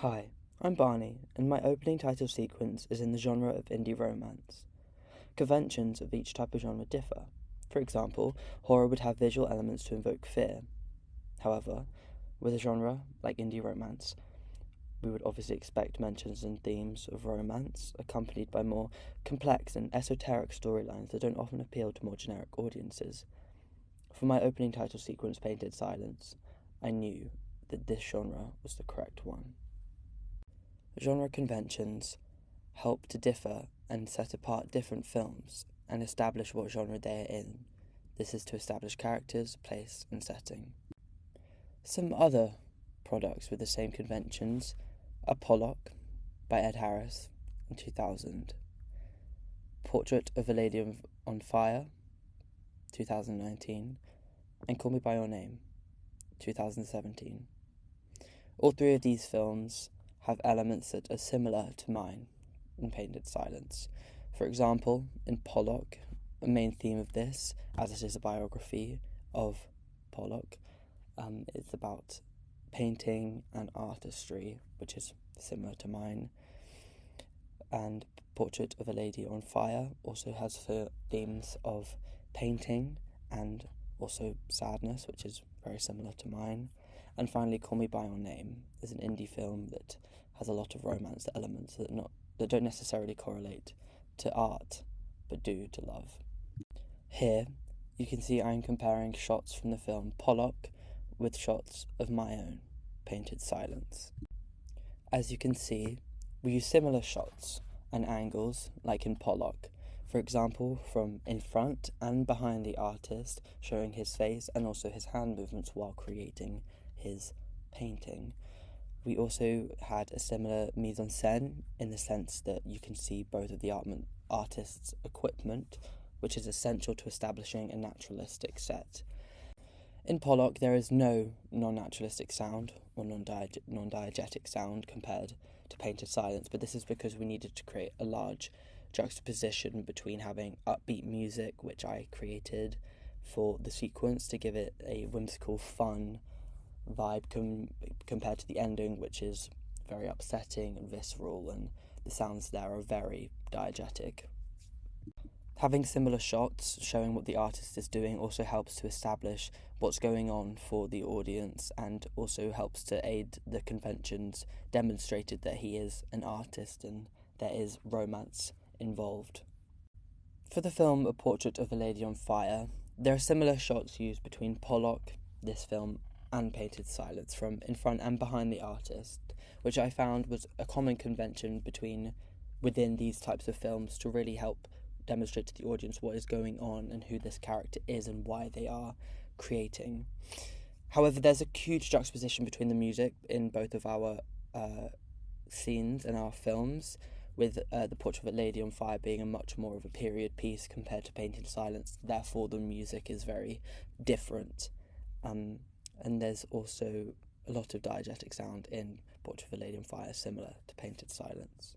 Hi, I'm Barney, and my opening title sequence is in the genre of indie romance. Conventions of each type of genre differ. For example, horror would have visual elements to invoke fear. However, with a genre like indie romance, we would obviously expect mentions and themes of romance, accompanied by more complex and esoteric storylines that don't often appeal to more generic audiences. For my opening title sequence, Painted Silence, I knew that this genre was the correct one. Genre conventions help to differ and set apart different films and establish what genre they are in. This is to establish characters, place, and setting. Some other products with the same conventions are Pollock by Ed Harris in 2000, Portrait of a Lady on Fire, 2019, and Call Me By Your Name, 2017. All three of these films have elements that are similar to mine in Painted Silence. For example, in Pollock, a main theme of this, as it is a biography of Pollock, it's about painting and artistry, which is similar to mine. And Portrait of a Lady on Fire also has themes of painting and also sadness, which is very similar to mine. And finally, Call Me By Your Name is an indie film that has a lot of romance elements that don't necessarily correlate to art, but do to love. Here, you can see I'm comparing shots from the film Pollock with shots of my own, Painted Silence. As you can see, we use similar shots and angles like in Pollock, for example, from in front and behind the artist, showing his face and also his hand movements while creating his painting. We also had a similar mise-en-scène in the sense that you can see both of the artist's equipment, which is essential to establishing a naturalistic set. In Pollock, there is no non-naturalistic sound or non-diegetic sound compared to Painted Silence, but this is because we needed to create a large juxtaposition between having upbeat music, which I created for the sequence to give it a whimsical, fun vibe compared to the ending, which is very upsetting and visceral, and the sounds there are very diegetic. Having similar shots showing what the artist is doing also helps to establish what's going on for the audience and also helps to aid the conventions demonstrated that he is an artist and there is romance involved. For the film A Portrait of a Lady on Fire, there are similar shots used between Pollock, this film, and Painted Silence from in front and behind the artist, which I found was a common convention within these types of films to really help demonstrate to the audience what is going on and who this character is and why they are creating. However, there's a huge juxtaposition between the music in both of our scenes and our films, with The Portrait of a Lady on Fire being a much more of a period piece compared to Painted Silence. Therefore, the music is very different. And there's also a lot of diegetic sound in Portrait of a Lady on Fire, similar to Painted Silence.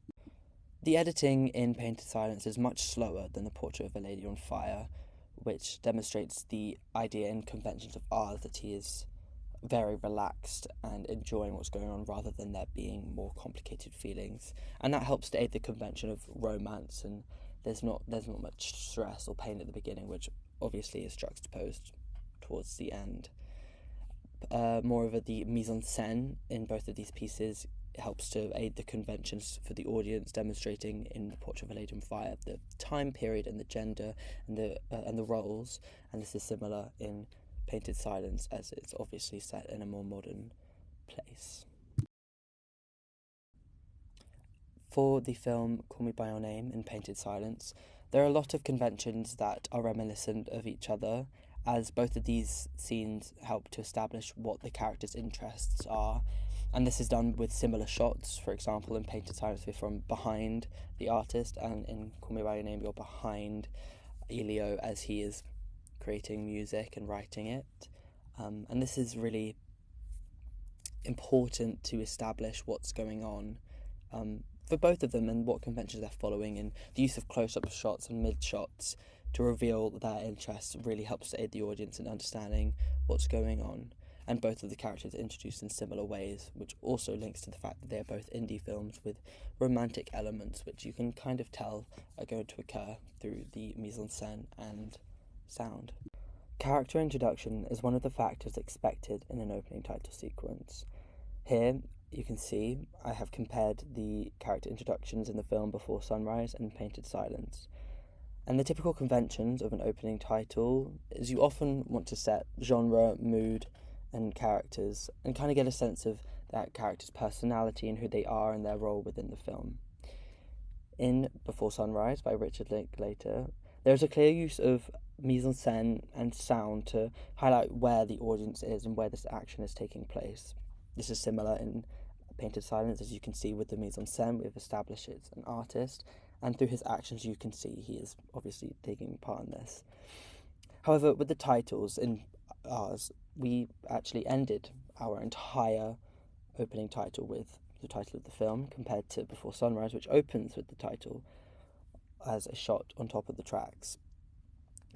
The editing in Painted Silence is much slower than The Portrait of a Lady on Fire, which demonstrates the idea in conventions of art that he is very relaxed and enjoying what's going on rather than there being more complicated feelings. And that helps to aid the convention of romance, and there's not much stress or pain at the beginning, which obviously is juxtaposed towards the end. Moreover, the mise-en-scène in both of these pieces helps to aid the conventions for the audience, demonstrating in The Portrait of a Lady on Fire the time period and the gender and the roles, and this is similar in Painted Silence as it's obviously set in a more modern place. For the film Call Me By Your Name in Painted Silence, there are a lot of conventions that are reminiscent of each other, as both of these scenes help to establish what the character's interests are, and this is done with similar shots. For example, in Painted Silence, we're from behind the artist, and in Call Me By Your Name, you're behind Elio as he is creating music and writing it. And this is really important to establish what's going on for both of them and what conventions they're following, and the use of close-up shots and mid-shots to reveal their interests really helps to aid the audience in understanding what's going on. and both of the characters are introduced in similar ways, which also links to the fact that they are both indie films with romantic elements, which you can kind of tell are going to occur through the mise-en-scène and sound. Character introduction is one of the factors expected in an opening title sequence. Here, you can see I have compared the character introductions in the film Before Sunrise and Painted Silence. And the typical conventions of an opening title is you often want to set genre, mood, and characters, and kind of get a sense of that character's personality and who they are and their role within the film. In Before Sunrise by Richard Linklater, there is a clear use of mise-en-scène and sound to highlight where the audience is and where this action is taking place. This is similar in Painted Silence, as you can see with the mise-en-scène. We've established it's an artist, and through his actions you can see he is obviously taking part in this. However, with the titles in ours, we actually ended our entire opening title with the title of the film, compared to Before Sunrise, which opens with the title as a shot on top of the tracks.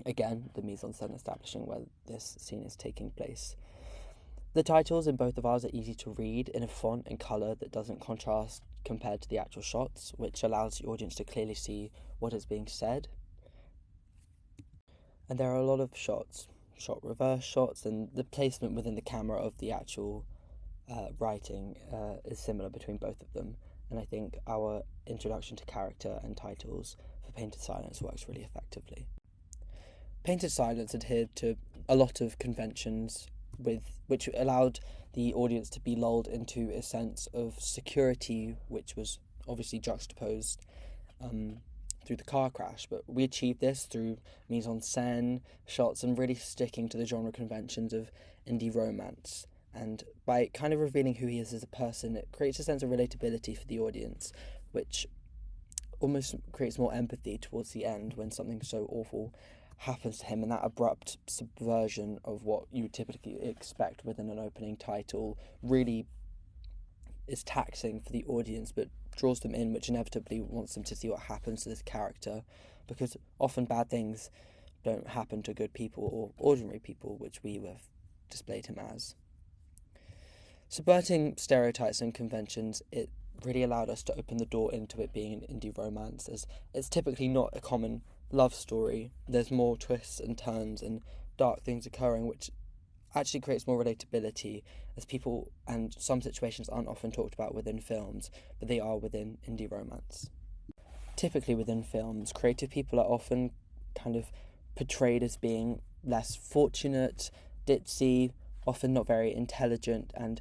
Again, the mise-en-scène establishing where this scene is taking place. The titles in both of ours are easy to read in a font and colour that doesn't contrast compared to the actual shots, which allows the audience to clearly see what is being said. And there are a lot of shots, shot reverse shots, and the placement within the camera of the actual writing is similar between both of them. And I think our introduction to character and titles for Painted Silence works really effectively. Painted Silence adhered to a lot of conventions which allowed the audience to be lulled into a sense of security, which was obviously juxtaposed through the car crash. But we achieved this through mise-en-scène, shots, and really sticking to the genre conventions of indie romance. And by kind of revealing who he is as a person, it creates a sense of relatability for the audience, which almost creates more empathy towards the end when something so awful happens to him, and that abrupt subversion of what you would typically expect within an opening title really is taxing for the audience, but draws them in, which inevitably wants them to see what happens to this character, because often bad things don't happen to good people or ordinary people, which we have displayed him as. Subverting stereotypes and conventions, it really allowed us to open the door into it being an indie romance, as it's typically not a common love story. There's more twists and turns and dark things occurring, which actually creates more relatability, as people and some situations aren't often talked about within films, but they are within indie romance. Typically within films, creative people are often kind of portrayed as being less fortunate, ditzy, often not very intelligent, and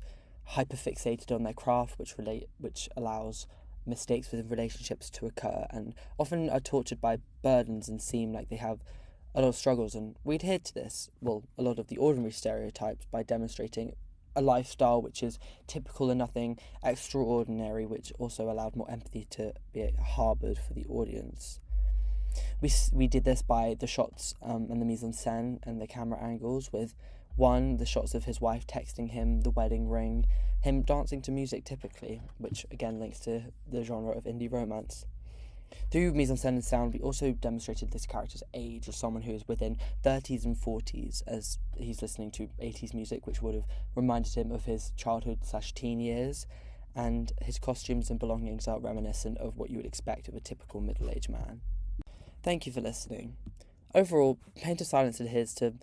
hyperfixated on their craft, which allows mistakes within relationships to occur, and often are tortured by burdens and seem like they have a lot of struggles. And we adhere to this, a lot of the ordinary stereotypes, by demonstrating a lifestyle which is typical and nothing extraordinary, which also allowed more empathy to be harboured for the audience. We did this by the shots and the mise-en-scène and the camera angles, with the shots of his wife texting him, the wedding ring, him dancing to music typically, which again links to the genre of indie romance. Through mise-en-scène and sound, we also demonstrated this character's age as someone who is within 30s and 40s, as he's listening to 80s music, which would have reminded him of his childhood/teen years, and his costumes and belongings are reminiscent of what you would expect of a typical middle-aged man. Thank you for listening. Overall, Painted Silence adheres to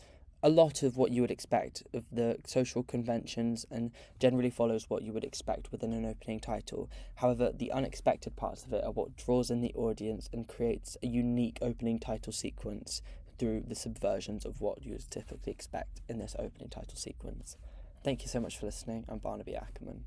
a lot of what you would expect of the social conventions and generally follows what you would expect within an opening title. However, the unexpected parts of it are what draws in the audience and creates a unique opening title sequence through the subversions of what you would typically expect in this opening title sequence. Thank you so much for listening. I'm Barnaby Ackerman.